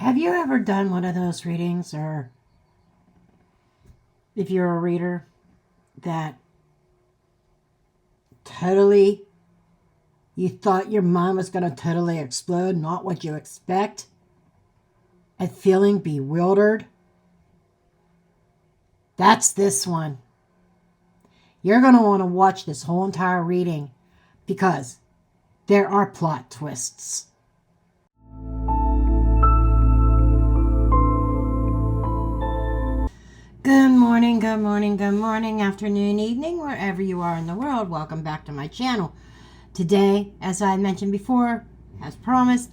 Have you ever done one of those readings, or if you're a reader, that totally you thought your mind was going to totally explode, not what you expect, and feeling bewildered? That's this one. You're going to want to watch this whole entire reading because there are plot twists. Good morning, good morning, good morning, afternoon, evening, wherever you are in the world. Welcome back to my channel. Today, as I mentioned before, as promised,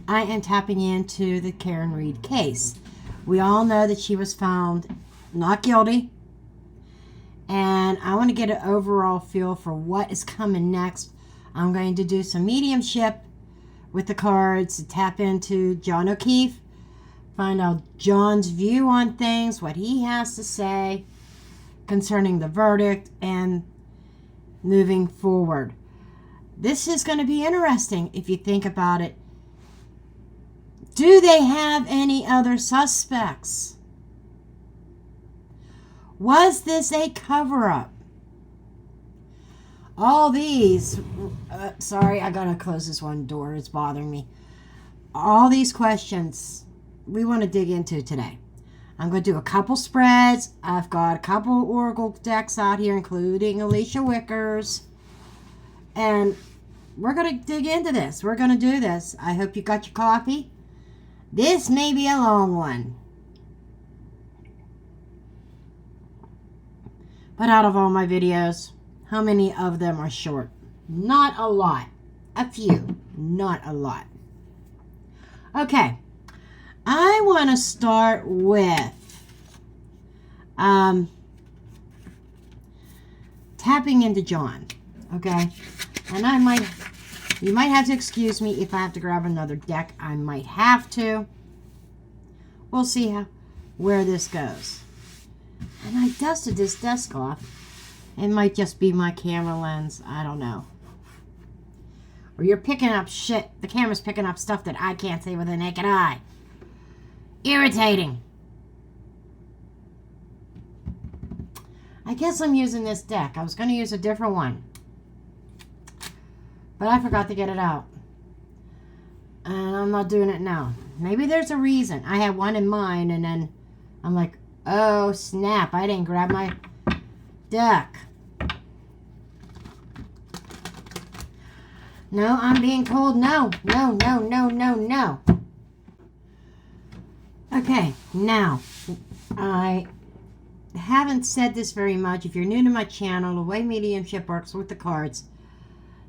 I am tapping into the Karen Reed case. We all know that she was found not guilty, and I want to get an overall feel for what is coming next. I'm going to do some mediumship with the cards to tap into John O'Keefe, find out John's view on things, what he has to say concerning the verdict and moving forward. This is going to be interesting if you think about it. Do they have any other suspects? Was this a cover-up? All these, sorry, I gotta close this one door, it's bothering me. All these questions we want to dig into today. I'm going to do a couple spreads. I've got a couple oracle decks out here, including Alicia Wicker's. And we're going to dig into this. We're going to do this. I hope you got your coffee. This may be a long one. But out of all my videos, how many of them are short? Not a lot. A few. Not a lot. Okay. I want to start with tapping into John, okay? And you might have to excuse me if I have to grab another deck. I might have to. We'll see where this goes. And I dusted this desk off. It might just be my camera lens. I don't know. Or you're picking up shit. The camera's picking up stuff that I can't see with the naked eye. Irritating. I guess I'm using this deck. I was going to use a different one, but I forgot to get it out. And I'm not doing it now. Maybe there's a reason. I had one in mind, and then I'm like, oh, snap. I didn't grab my deck. No, I'm being told no. No, no, no, no, no. Okay, now, I haven't said this very much. If you're new to my channel, the way mediumship works with the cards,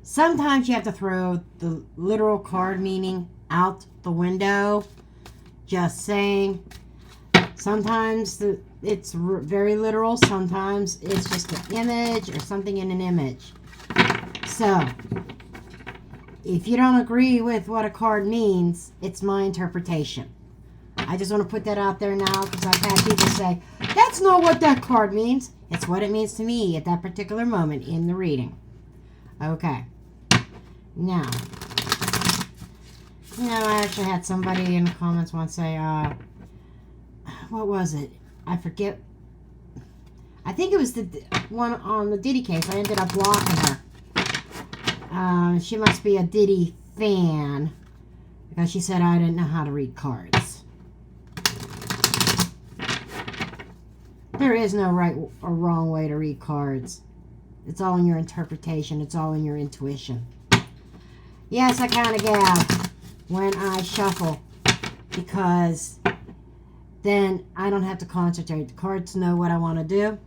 sometimes you have to throw the literal card meaning out the window. Just saying. Sometimes it's very literal. Sometimes it's just an image or something in an image. So, if you don't agree with what a card means, it's my interpretation. I just want to put that out there now because I've had people say, that's not what that card means. It's what it means to me at that particular moment in the reading. Okay. Now, I actually had somebody in the comments once say, what was it? I forget. I think it was the one on the Diddy case. I ended up blocking her. She must be a Diddy fan because she said I didn't know how to read cards. There is no right or wrong way to read cards. It's all in your interpretation. It's all in your intuition. Yes, I kind of gab when I shuffle because then I don't have to concentrate. The cards know what I want to do.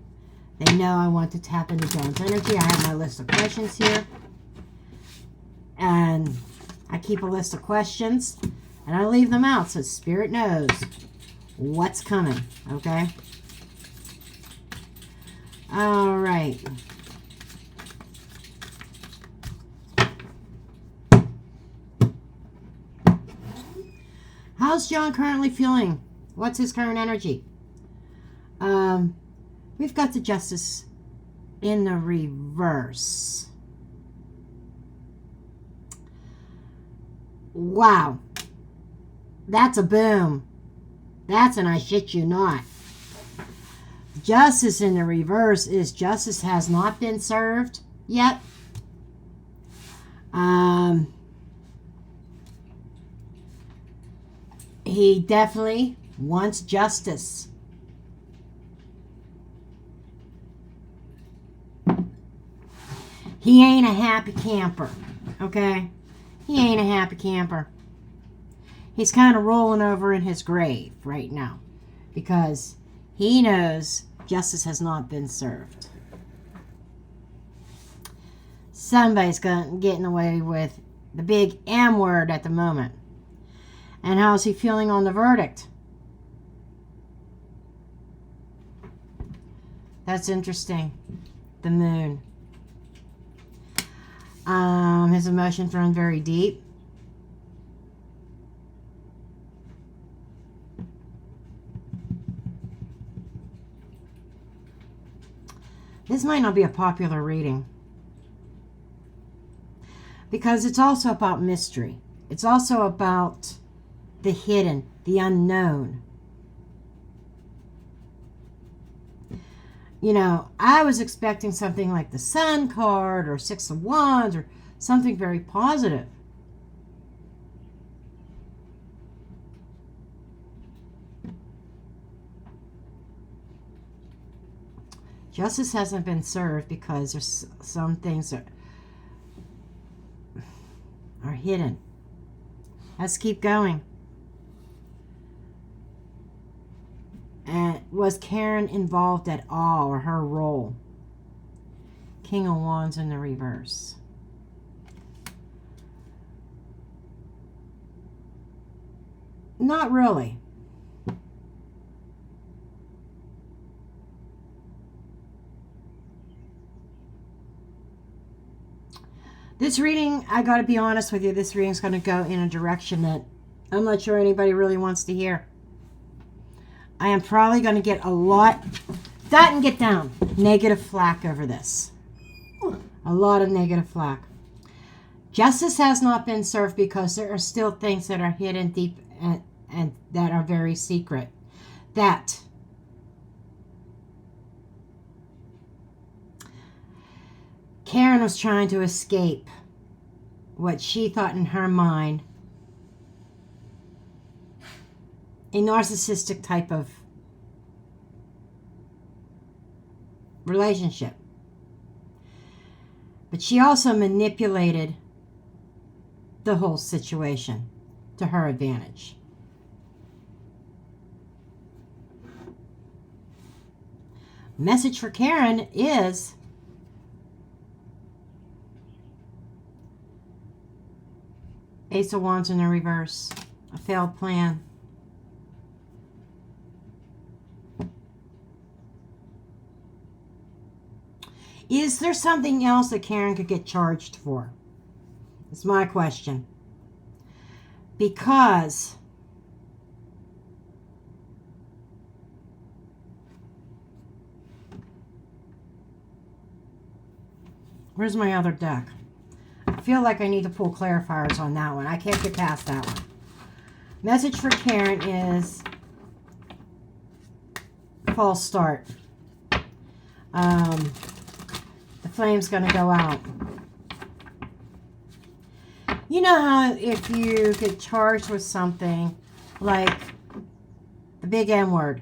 They know I want to tap into John's energy. I have my list of questions here. And I keep a list of questions and I leave them out so Spirit knows what's coming. Okay? All right. How's John currently feeling? What's his current energy? We've got the Justice in the reverse. Wow. That's a boom. That's an I shit you not. Justice in the reverse is justice has not been served yet. He definitely wants justice. He ain't a happy camper, okay? He ain't a happy camper. He's kind of rolling over in his grave right now because he knows justice has not been served. Somebody's getting away with the big M word at the moment. And how's he feeling on the verdict? That's interesting. The moon. His emotions run very deep. This might not be a popular reading because it's also about mystery. It's also about the hidden, the unknown. You know, I was expecting something like the Sun card or Six of Wands or something very positive. Justice hasn't been served because there's some things that are hidden. Let's keep going. And was Karen involved at all, or her role? King of Wands in the reverse. Not really. This reading, I got to be honest with you, this reading's going to go in a direction that I'm not sure anybody really wants to hear. I am probably going to get a lot, that and get down, negative flack over this. A lot of negative flack. Justice has not been served because there are still things that are hidden deep and that are very secret. That Karen was trying to escape what she thought in her mind a narcissistic type of relationship. But she also manipulated the whole situation to her advantage. Message for Karen is Ace of Wands in the reverse. A failed plan. Is there something else that Karen could get charged for? It's my question. Because where's my other deck? I feel like I need to pull clarifiers on that one. I can't get past that one. Message for Karen is false start. The flame's going to go out. You know how if you get charged with something like the big M word,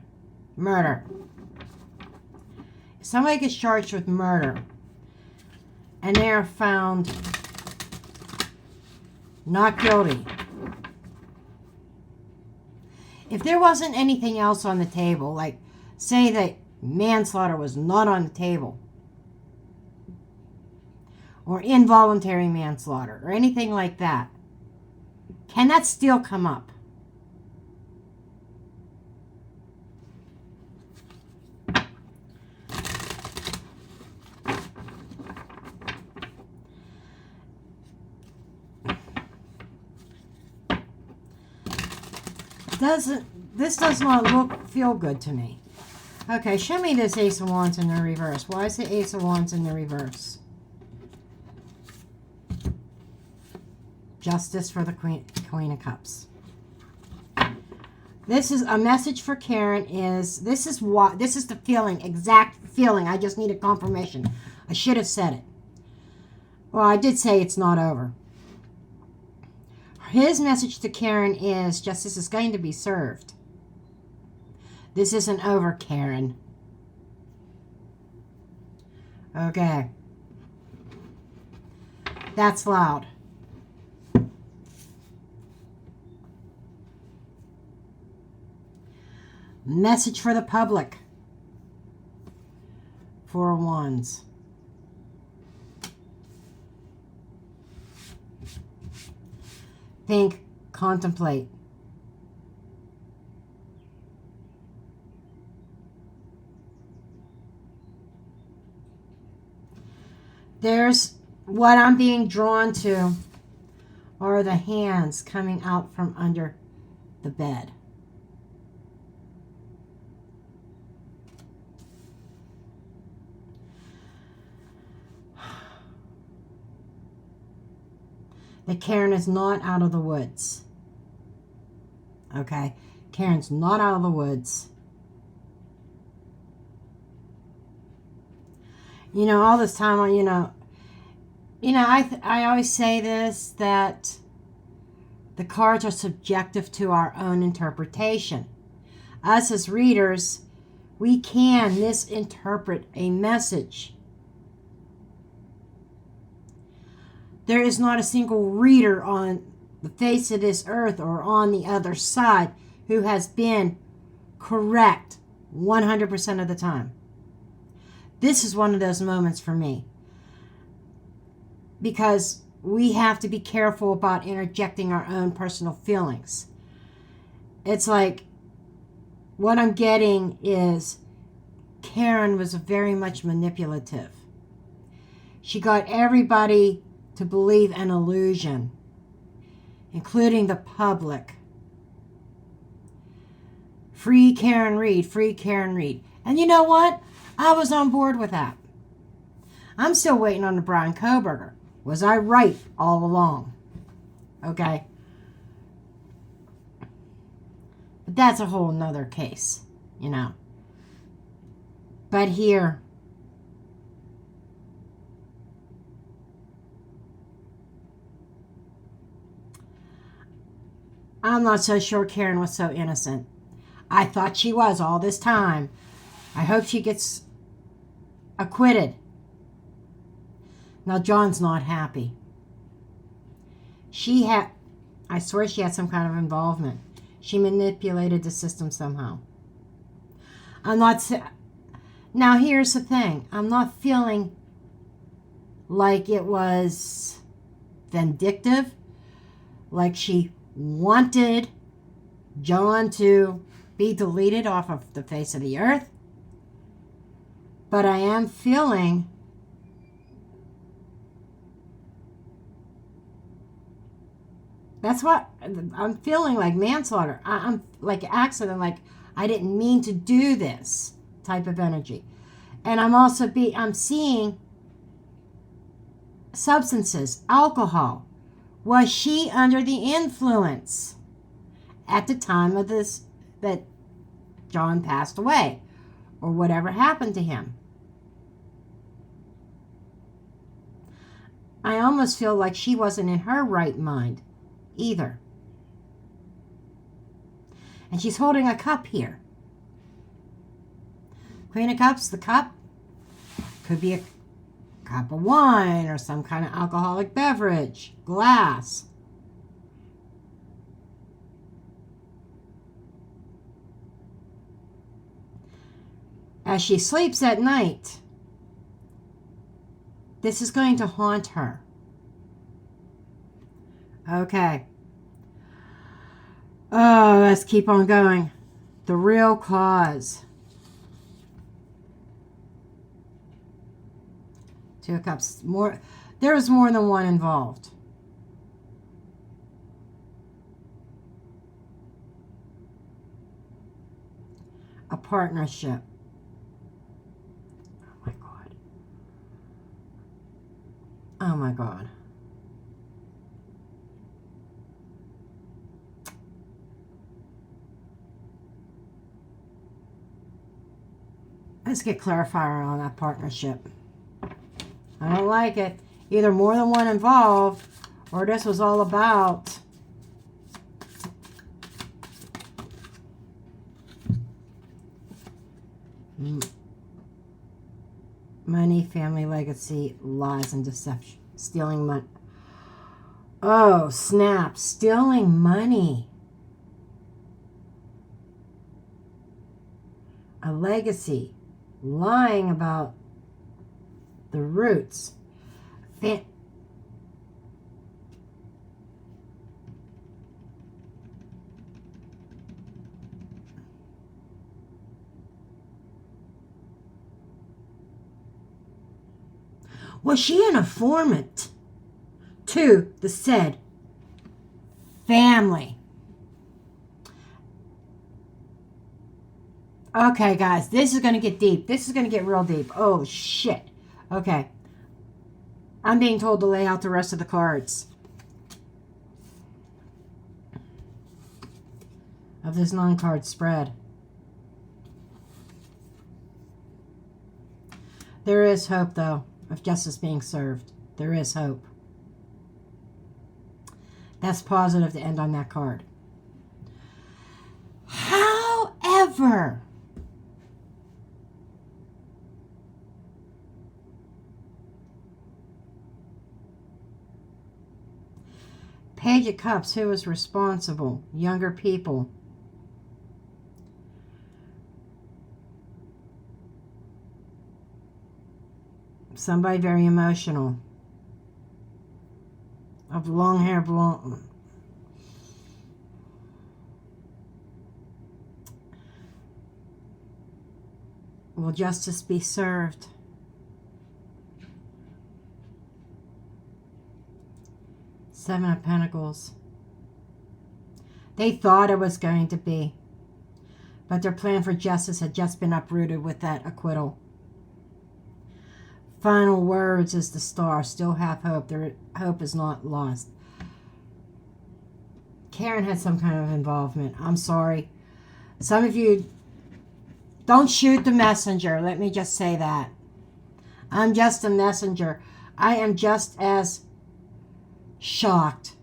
murder. If somebody gets charged with murder and they are found not guilty. If there wasn't anything else on the table, like say that manslaughter was not on the table, or involuntary manslaughter, or anything like that, can that still come up? This does not feel good to me. Okay, show me this Ace of Wands in the reverse. Why is the Ace of Wands in the reverse? Justice for the Queen of Cups. This is a message for Karen. This is the feeling, exact feeling. I just needed confirmation. I should have said it. Well, I did say it's not over. His message to Karen is justice is going to be served. This isn't over, Karen. Okay. That's loud. Message for the public. Four of Wands. Think, contemplate. There's what I'm being drawn to are the hands coming out from under the bed. That Karen is not out of the woods. Okay? Karen's not out of the woods. You know, all this time, I always say this, that the cards are subjective to our own interpretation. Us as readers, we can misinterpret a message. There is not a single reader on the face of this earth or on the other side who has been correct 100% of the time. This is one of those moments for me. Because we have to be careful about interjecting our own personal feelings. It's like, what I'm getting is Karen was very much manipulative. She got everybody to believe an illusion, including the public. Free Karen Reed, free Karen Reed. And you know what? I was on board with that. I'm still waiting on the Brian Koberger. Was I right all along? Okay. But that's a whole nother case, you know. But here, I'm not so sure Karen was so innocent. I thought she was all this time. I hope she gets acquitted. Now, John's not happy. I swear she had some kind of involvement. She manipulated the system somehow. Now, here's the thing. I'm not feeling like it was vindictive, like she wanted John to be deleted off of the face of the earth. But I am feeling that's what I'm feeling, like manslaughter. I'm like accident, like I didn't mean to do this type of energy. And I'm seeing substances, alcohol. Was she under the influence at the time of this, that John passed away or whatever happened to him? I almost feel like she wasn't in her right mind either. And she's holding a cup here. Queen of Cups, the cup could be a cup of wine or some kind of alcoholic beverage, glass. As she sleeps at night, this is going to haunt her. Okay. Oh, let's keep on going. The real cause. Two of Cups. There was more than one involved. A partnership. Oh my God. Oh my God. Let's get clarifier on that partnership. I don't like it. Either more than one involved, or this was all about money, family legacy, lies, and deception. Stealing money. Oh, snap. Stealing money. A legacy. Lying about the roots. Was she an informant to the said family? Okay, guys, this is going to get deep. This is going to get real deep. Oh, shit. Okay. I'm being told to lay out the rest of the cards of this 9-card spread. There is hope, though, of justice being served. There is hope. That's positive to end on that card. However, Page of Cups, who is responsible? Younger people. Somebody very emotional. Of long hair, blonde. Will justice be served? Seven of Pentacles. They thought it was going to be, but their plan for justice had just been uprooted with that acquittal. Final words is the Star. Still have hope. Their hope is not lost. Karen had some kind of involvement. I'm sorry. Some of you, don't shoot the messenger. Let me just say that. I'm just a messenger. I am just as shocked.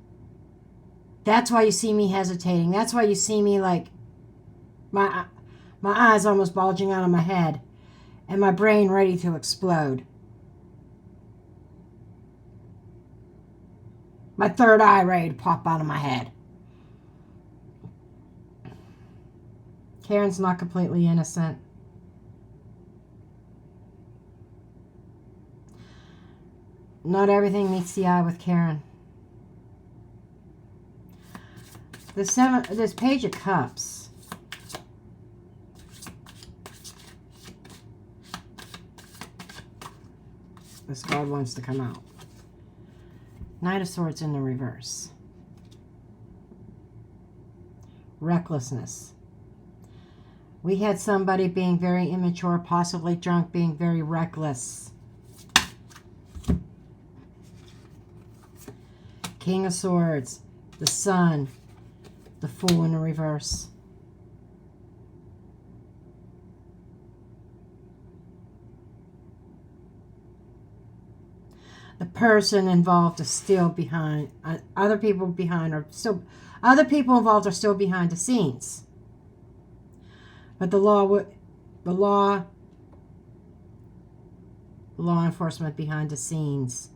That's why you see me hesitating. That's why you see me like my eyes almost bulging out of my head and my brain ready to explode. My third eye ready to pop out of my head. Karen's not completely innocent. Not everything meets the eye with Karen. This Page of Cups. This card wants to come out. Knight of Swords in the reverse. Recklessness. We had somebody being very immature, possibly drunk, being very reckless. King of Swords. The Sun. The Fool in the reverse. The person involved is still behind. Other people involved are still behind the scenes. But the law enforcement behind the scenes,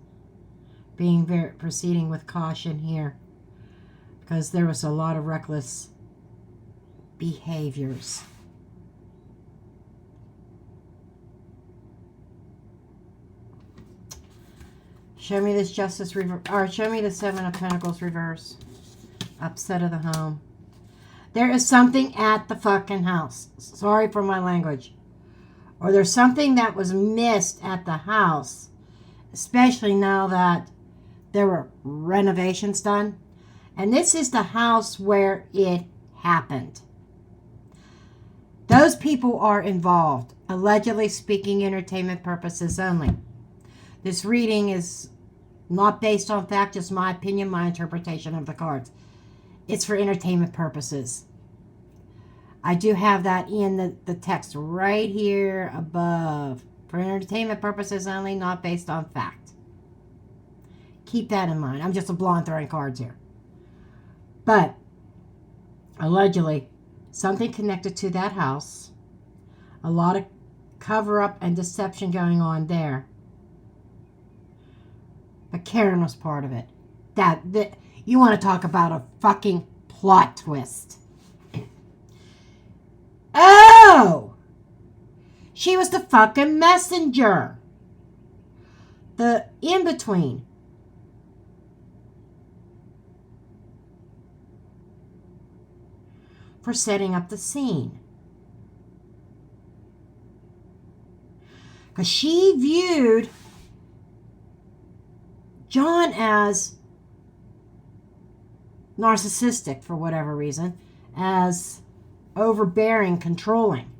proceeding with caution here, because there was a lot of reckless behaviors. Show me this Justice reverse, or show me the Seven of Pentacles reverse. Upset of the home. There is something at the fucking house. Sorry for my language. Or there's something that was missed at the house, especially now that there were renovations done. And this is the house where it happened. Those people are involved, allegedly speaking entertainment purposes only. This reading is not based on fact, just my opinion, my interpretation of the cards. It's for entertainment purposes. I do have that in the text right here above. For entertainment purposes only, not based on fact. Keep that in mind. I'm just a blonde throwing cards here. But, allegedly, something connected to that house. A lot of cover-up and deception going on there. But Karen was part of it. That you want to talk about a fucking plot twist. Oh! She was the fucking messenger. The in-between. For setting up the scene. Because she viewed John as narcissistic for whatever reason, as overbearing, controlling.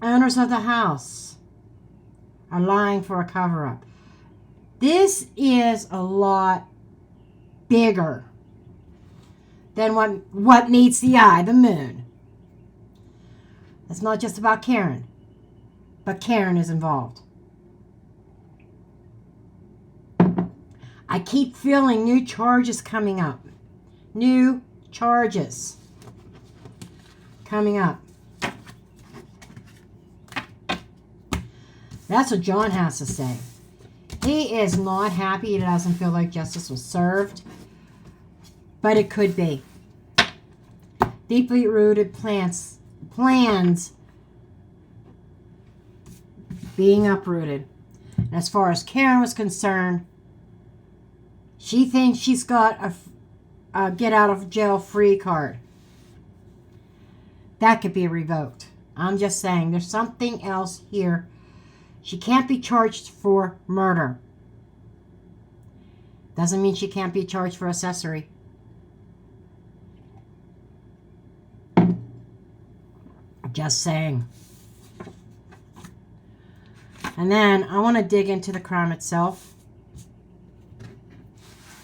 Owners of the house are lying for a cover-up. This is a lot bigger than what meets the eye, the moon. It's not just about Karen, but Karen is involved. I keep feeling new charges coming up. New charges coming up. That's what John has to say. He is not happy. He doesn't feel like justice was served. But it could be. Deeply rooted plans being uprooted. And as far as Karen was concerned, she thinks she's got a get out of jail free card. That could be revoked. I'm just saying there's something else here. She can't be charged for murder. Doesn't mean she can't be charged for accessory. Just saying. And then I want to dig into the crime itself.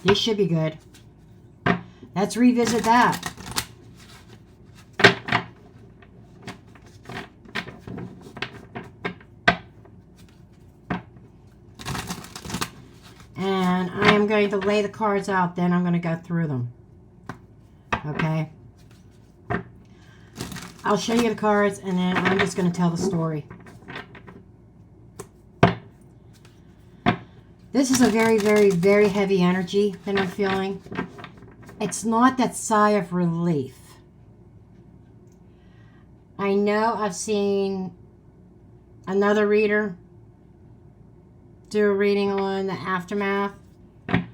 This should be good. Let's revisit that. And I am going to lay the cards out, then I'm going to go through them. Okay? I'll show you the cards, and then I'm just going to tell the story. This is a very, very, very heavy energy that I'm feeling. It's not that sigh of relief. I know I've seen another reader do a reading on the aftermath. I'm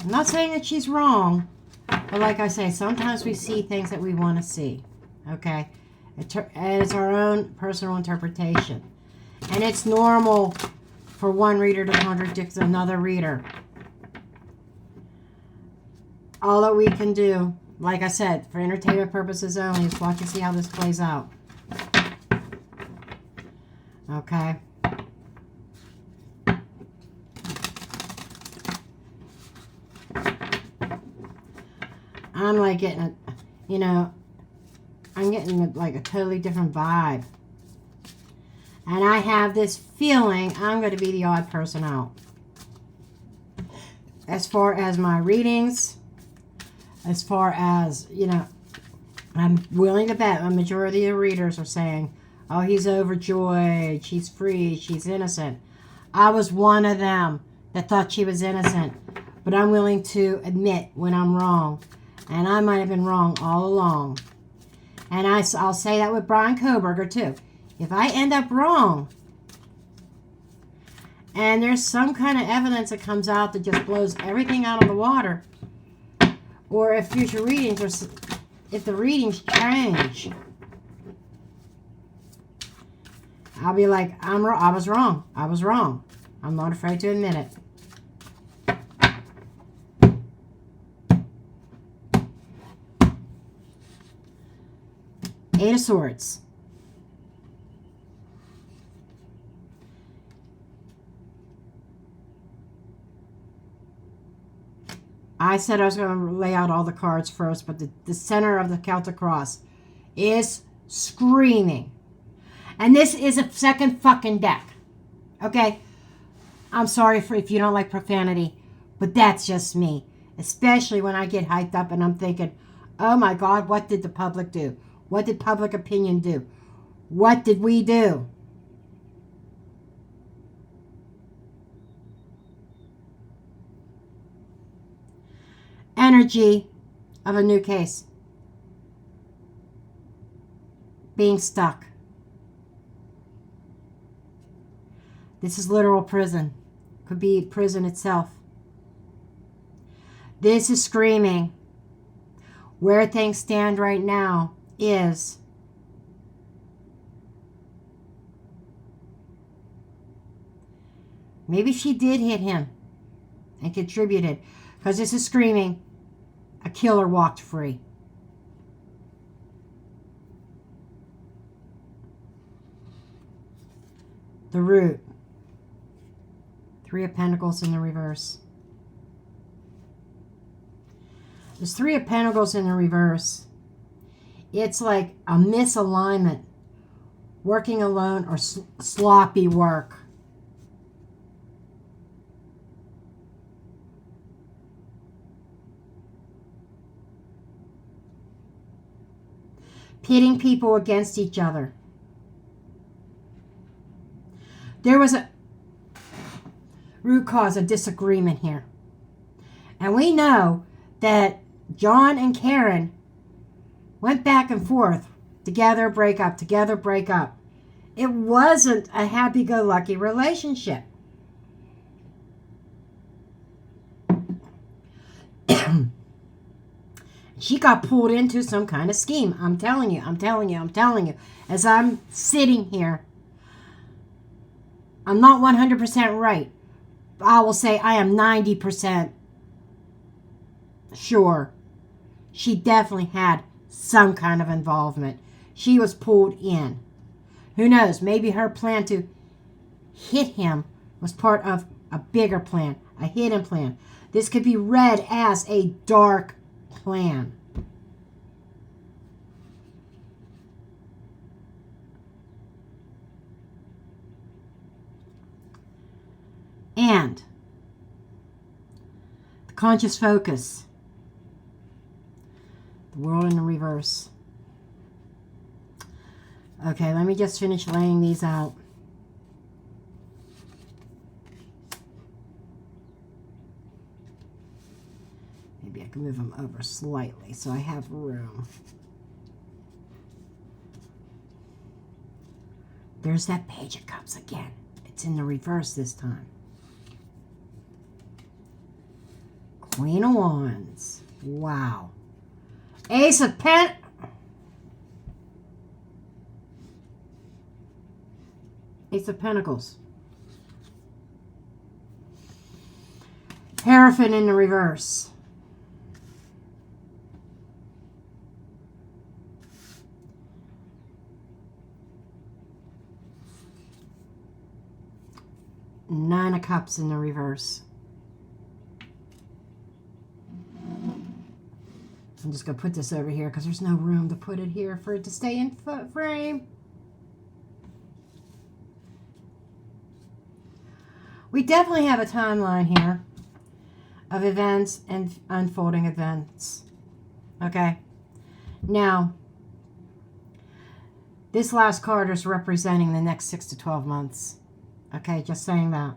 not saying that she's wrong, but like I say, sometimes we see things that we want to see. Okay? It's our own personal interpretation. And it's normal for one reader to contradict another reader. All that we can do, like I said, for entertainment purposes only, is watch and see how this plays out. Okay? I'm like getting I'm getting like a totally different vibe. And I have this feeling I'm going to be the odd person out. As far as my readings, as far as, I'm willing to bet a majority of the readers are saying, oh, he's overjoyed, she's free, she's innocent. I was one of them that thought she was innocent. But I'm willing to admit when I'm wrong. And I might have been wrong all along. And I'll say that with Brian Koberger too. If I end up wrong, and there's some kind of evidence that comes out that just blows everything out of the water, or if future readings, or if the readings change, I'll be like, I was wrong. I was wrong. I'm not afraid to admit it. Eight of Swords. I said I was going to lay out all the cards first, but the center of the Celtic Cross is screaming. And this is a second fucking deck. Okay? I'm sorry if you don't like profanity, but that's just me. Especially when I get hyped up and I'm thinking, oh my God, what did the public do? What did public opinion do? What did we do? Energy of a new case. Being stuck. This is literal prison. Could be prison itself. This is screaming. Where things stand right now is maybe she did hit him and contributed, because this is screaming a killer walked free. The root. 3 of Pentacles in the reverse. There's 3 of Pentacles in the reverse. It's like a misalignment. Working alone or sloppy work. Pitting people against each other. There was a root cause of disagreement here. And we know that John and Karen went back and forth. Together, break up. Together, break up. It wasn't a happy-go-lucky relationship. She got pulled into some kind of scheme. I'm telling you. As I'm sitting here, I'm not 100% right. I will say I am 90% sure she definitely had some kind of involvement. She was pulled in. Who knows? Maybe her plan to hit him was part of a bigger plan, a hidden plan. This could be read as a dark plan. And the conscious focus. The world in the reverse. Okay, let me just finish laying these out. Maybe I can move them over slightly so I have room. There's that Page of Cups again. It's in the reverse this time. Queen of Wands. Wow. Ace of Pentacles. Ace of Pentacles. Hierophant in the reverse. Nine of Cups in the reverse. I'm just going to put this over here because there's no room to put it here for it to stay in frame. We definitely have a timeline here of events and unfolding events. Okay. Now, this last card is representing the next 6 to 12 months. Okay, just saying that.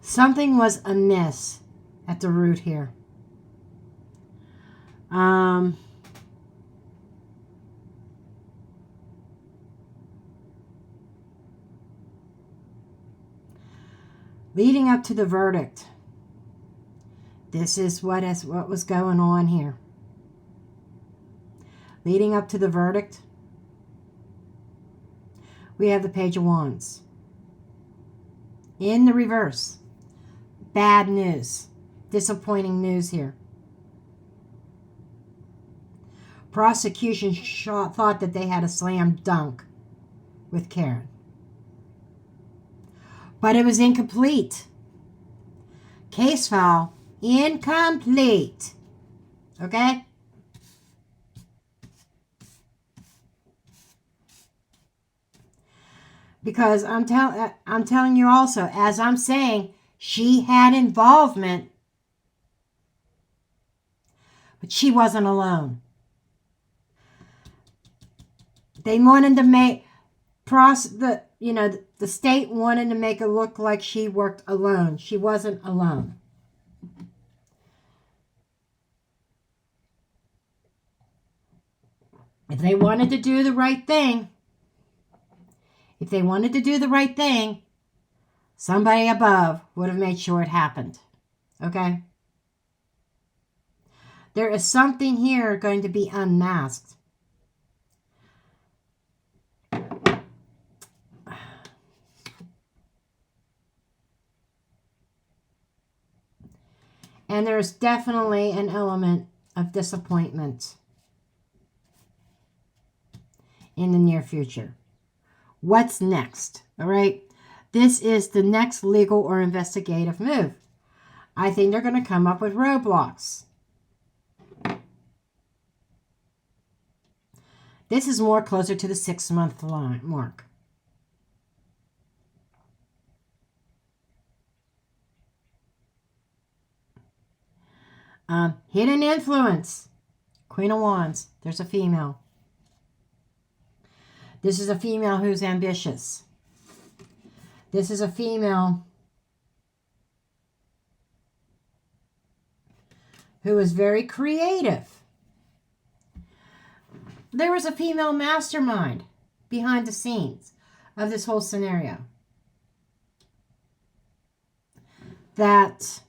Something was amiss at the root here. Leading up to the verdict. This is what was going on here. Leading up to the verdict, we have the Page of Wands. In the reverse. Bad news. Disappointing news here. prosecution thought that they had a slam dunk with Karen. But it was incomplete. Case file incomplete. Okay? Because I'm telling you also, as I'm saying, she had involvement, but she wasn't alone. They wanted to make the state wanted to make it look like she worked alone. She wasn't alone. If they wanted to do the right thing, somebody above would have made sure it happened. Okay? There is something here going to be unmasked. And there's definitely an element of disappointment in the near future. What's next? All right? This is the next legal or investigative move. I think they're going to come up with roadblocks. This is more closer to the 6-month mark. Hidden influence. Queen of Wands. There's a female. This is a female who's ambitious. This is a female who is very creative. There was a female mastermind behind the scenes of this whole scenario that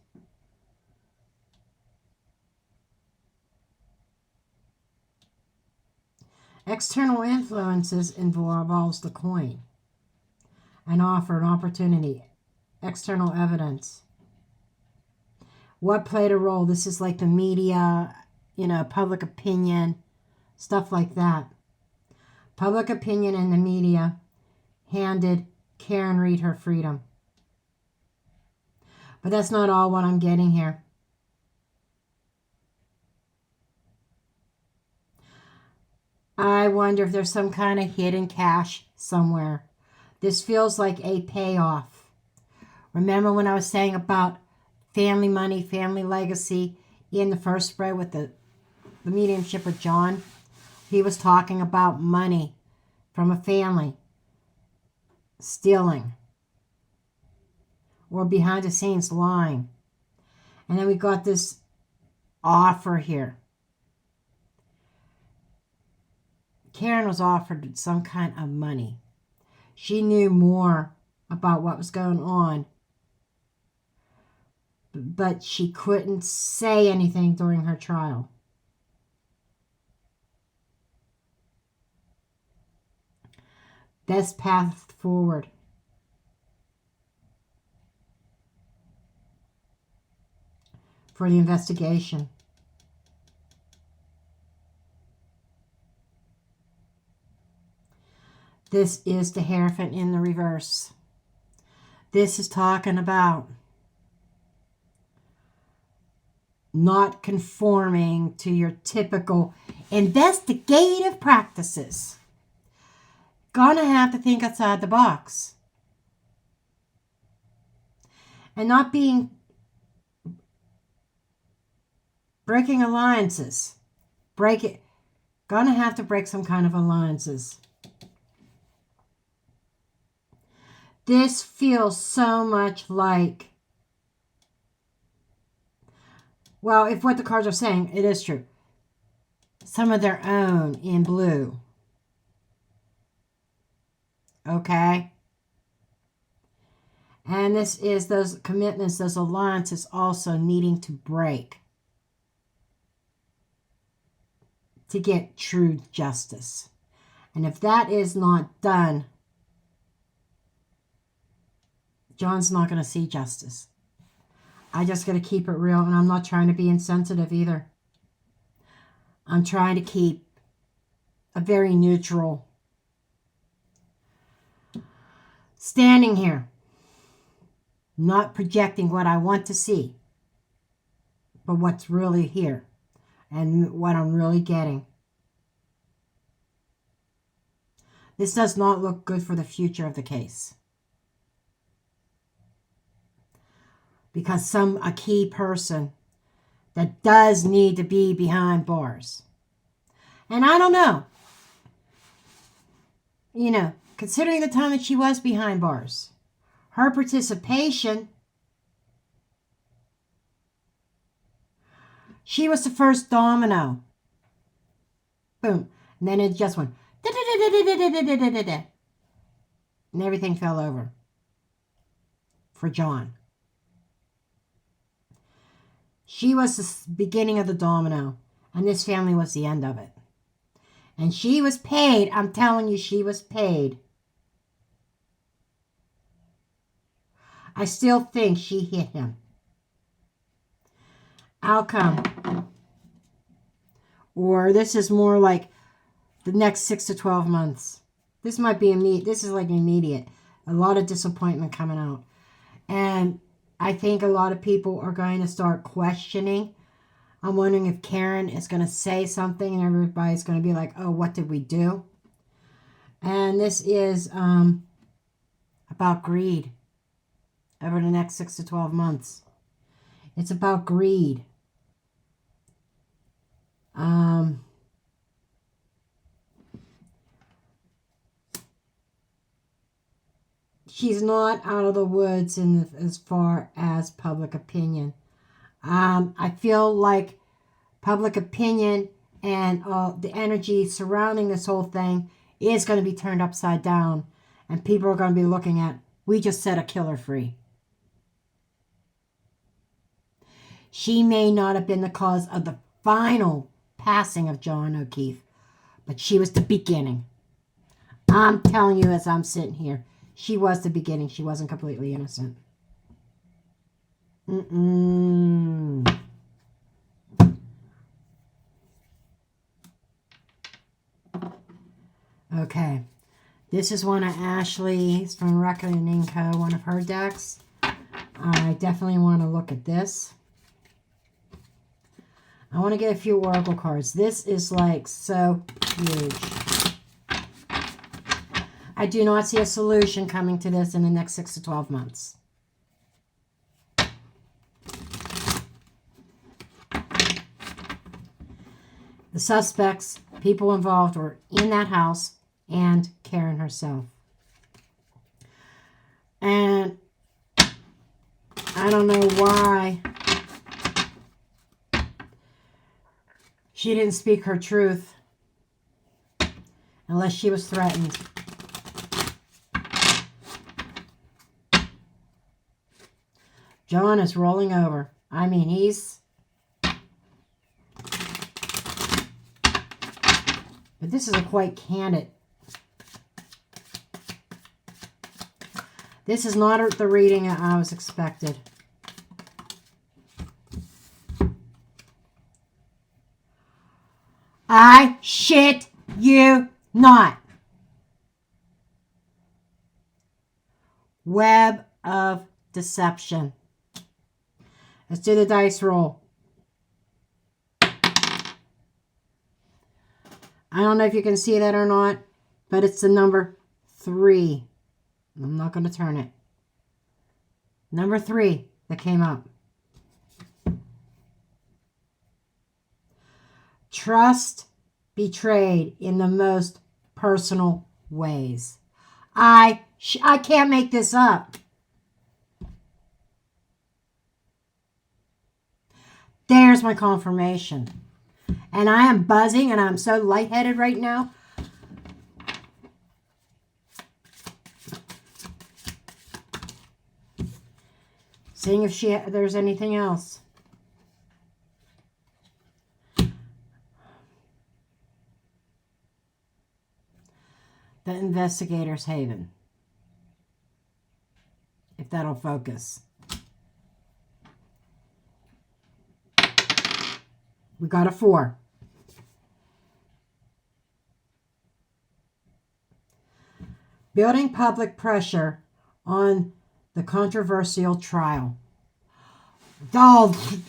external influences involves the coin, an offer, an opportunity, external evidence. What played a role? This is like the media, public opinion, stuff like that. Public opinion and the media handed Karen Read her freedom. But that's not all what I'm getting here. I wonder if there's some kind of hidden cash somewhere. This feels like a payoff. Remember when I was saying about family money, family legacy in the first spread with the mediumship with John? He was talking about money from a family stealing or behind the scenes lying. And then we got this offer here. Karen was offered some kind of money. She knew more about what was going on, but she couldn't say anything during her trial. Best path forward. For the investigation. This is the Hierophant in the reverse. This is talking about not conforming to your typical investigative practices. Gonna have to think outside the box. And not breaking alliances. Gonna have to break some kind of alliances. This feels so much like, well, if what the cards are saying, it is true. Some of their own in blue. Okay? And this is those commitments, those alliances also needing to break to get true justice. And if that is not done, John's not going to see justice. I just got to keep it real, and I'm not trying to be insensitive either. I'm trying to keep a very neutral standing here, not projecting what I want to see, but what's really here and what I'm really getting. This does not look good for the future of the case. Because a key person that does need to be behind bars. And I don't know. You know, considering the time that she was behind bars, her participation, she was the first domino. Boom. And then it just went. And everything fell over for John. She was the beginning of the domino, and this family was the end of it. And she was paid. I'm telling you, she was paid. I still think she hit him. Outcome. Or this is more like the next 6 to 12 months. This might be immediate. This is like immediate. A lot of disappointment coming out. And I think a lot of people are going to start questioning. I'm wondering if Karen is going to say something and everybody's going to be like, oh, what did we do? And this is about greed over the next 6 to 12 months. It's about greed. She's not out of the woods as far as public opinion. I feel like public opinion and the energy surrounding this whole thing is going to be turned upside down. And people are going to be looking at, we just set a killer free. She may not have been the cause of the final passing of John O'Keefe, but she was the beginning. I'm telling you as I'm sitting here, she was the beginning. She wasn't completely innocent. Okay. This is one of Ashley's from Reckoning Co., one of her decks. I definitely want to look at this. I want to get a few oracle cards. This is like so huge. I do not see a solution coming to this in the next 6 to 12 months. The suspects, people involved, were in that house and Karen herself. And I don't know why she didn't speak her truth unless she was threatened. John is rolling over. I mean, he's... But this is a quite candid. This is not the reading I was expected. I shit you not. Web of deception. Let's do the dice roll. I don't know if you can see that or not, but it's the number 3. I'm not going to turn it. Number 3 that came up. Trust betrayed in the most personal ways. I can't make this up. There's my confirmation. And I am buzzing and I'm so lightheaded right now. Seeing if there's anything else. The Investigator's Haven. If that'll focus. We got a 4. Building public pressure on the controversial trial. Oh,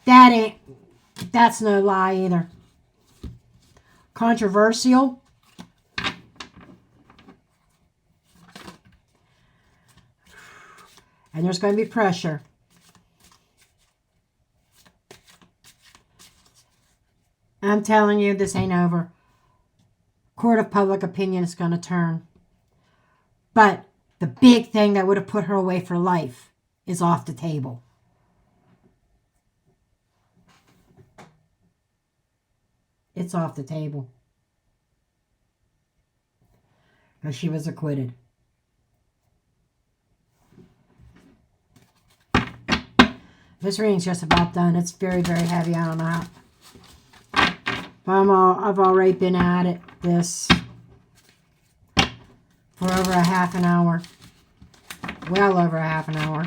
that's no lie either. Controversial. And there's going to be pressure. I'm telling you, this ain't over. Court of public opinion is going to turn. But the big thing that would have put her away for life is off the table. It's off the table. Because she was acquitted. This reading's just about done. It's very, very heavy. I don't know how. I've already been at it, this, for over a half an hour. Well over a half an hour.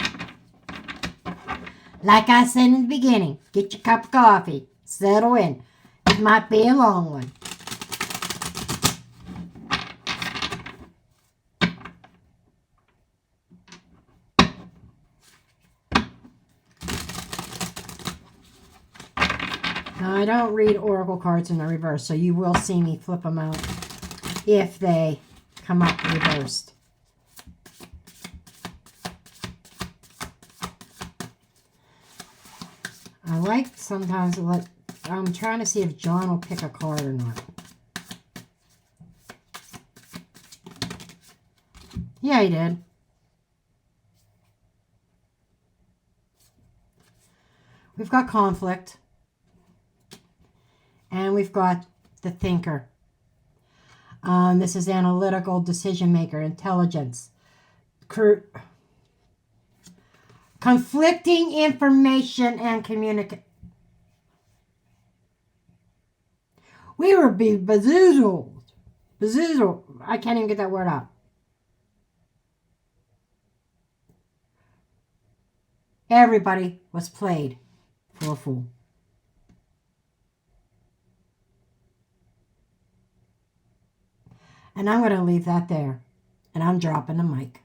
Like I said in the beginning, get your cup of coffee. Settle in. It might be a long one. Now, I don't read oracle cards in the reverse, so you will see me flip them out if they come up reversed. I like sometimes to let... I'm trying to see if John will pick a card or not. Yeah, he did. We've got conflict. And we've got the thinker. This is analytical, decision maker, intelligence. Conflicting information and communicate. We were being bezoozled. Bezoozled. I can't even get that word out. Everybody was played for a fool. And I'm going to leave that there. And I'm dropping the mic.